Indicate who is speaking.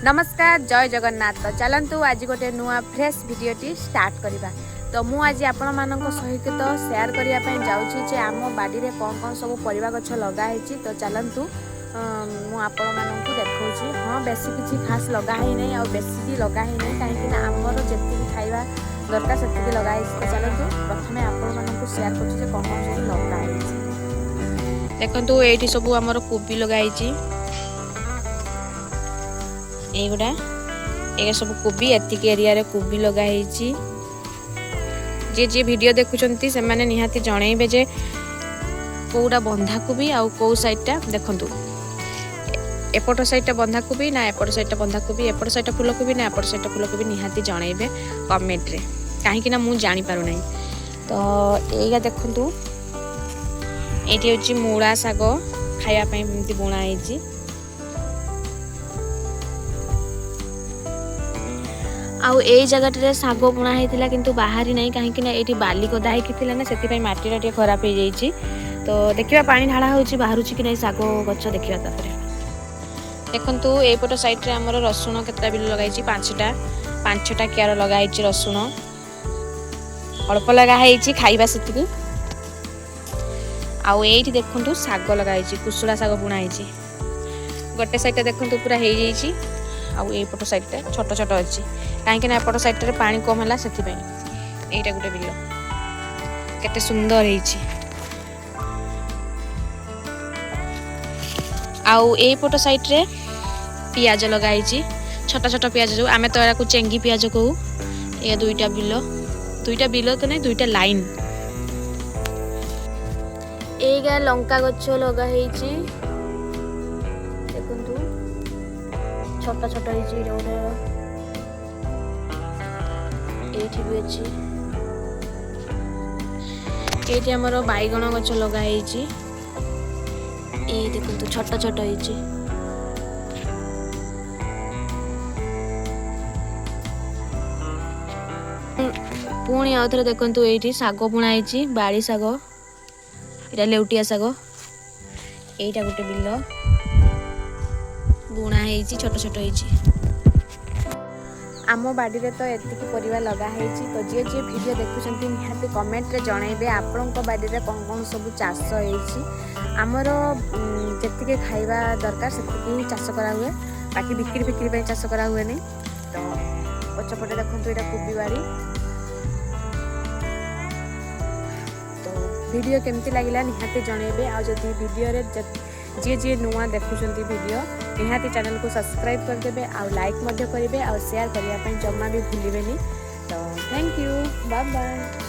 Speaker 1: नमस्कार जय जगन्नाथ। तो चलतु आज गोटे नुआ फ्रेश वीडियोटी स्टार्ट करवा। तो मु आज आपण मानक सहित तो शेयर करने जाऊँगी आम बाड़ी में कौन कौन सब परिवा गछ लगाई। तो चलतु मुझे देखा हाँ बेसी किसी खास लगाई नहीं आ बेसी भी लगाई नहीं कहीं आमर जी खाଇବା दरकार से लगाई। तो चलतु प्रथम आपण शेयर कर कौन कौन सब लगाई। देखो ये सब आमर कोबी लगाई एगुड़ा ये सब कोबी एतिक एरिया रे कोबी लगाई। जे जे वीडियो देखुचंती से माने निहाती जणैबे जे कोउडा बंधाकोबी आ को साइडटा देखंतु एपट साइडटा बंधाकोबी ना एपट साइडटा बंधाकोबी एपट साइडटा फुलकोबी ना एपट साइडटा फुलकोबी निहाती जणैबे कमेंट रे काहे कि ना मु जानि पारु नै। तो एगा देखंतु एठी होची मूळा साग खाया पई एमती बुणा आइची। आउ ए जगह साग बुणा होता किंतु बाहरी नहीं कहीं ये बाली गदा होता ना से माटी टे खराब हो जाइए। तो देखा पानी ढाला हो बाहर कि नहीं साग गच देखा। देखु एपट साइड आमर रसुण केतटा बिल लगाई पांचटा क्यार लगाई रसुण अल्प लगाई खाइबा से। आउ ये देखु साग लगाई कुसुला साग बुणा गोटे साइड देखु पूरा हो जाइए। आउ एपट साइड छोट छोट अच्छी कहीं एपट साइड रे पानी कम है से यहीटा गोटे बिल केते सुंदर है। आउ एपट साइड रे पियाज लगाई छोट छोट पियाज जो आम तो या चेंगी पियाज कहू। ये दुईटा बिल तो नहीं दुईटा लाइन एगा लंका गछ लगाई देखु छोटा छोटा एठी भी अच्छी एठी हमर बैगण गछ लगाई देखु छोटा छोटा पुणी आउ थे देखु ये साग बुणा बाड़ी साग इटा लेउटिया साग यहीटा गोटे बिल बुणा छोट छोट आम बाड़ी में तो एतिक परिवा लगाई। तो जी जी वीडियो देखुं निहाती कमेंट रे जनइबे आपण बाड़ी में कौन कौन सब चाष होमर जी खाइबा दरकार से चाष करा हुए बाकी बिक्री बिक्री चाष करा हुए नहीं। तो पछपटे देखो यहाँ कोबी बाड़ी। तो वीडियो केमती लगिला निहाती जनइबे आ जदि वीडियो रे जी जी नुआ देखुंट वीडियो निहाती चैनल को सब्सक्राइब करदेवे आ लाइक करेंगे आ शेयर करने जमा भी भूलें। तो थैंक यू बाय बाय।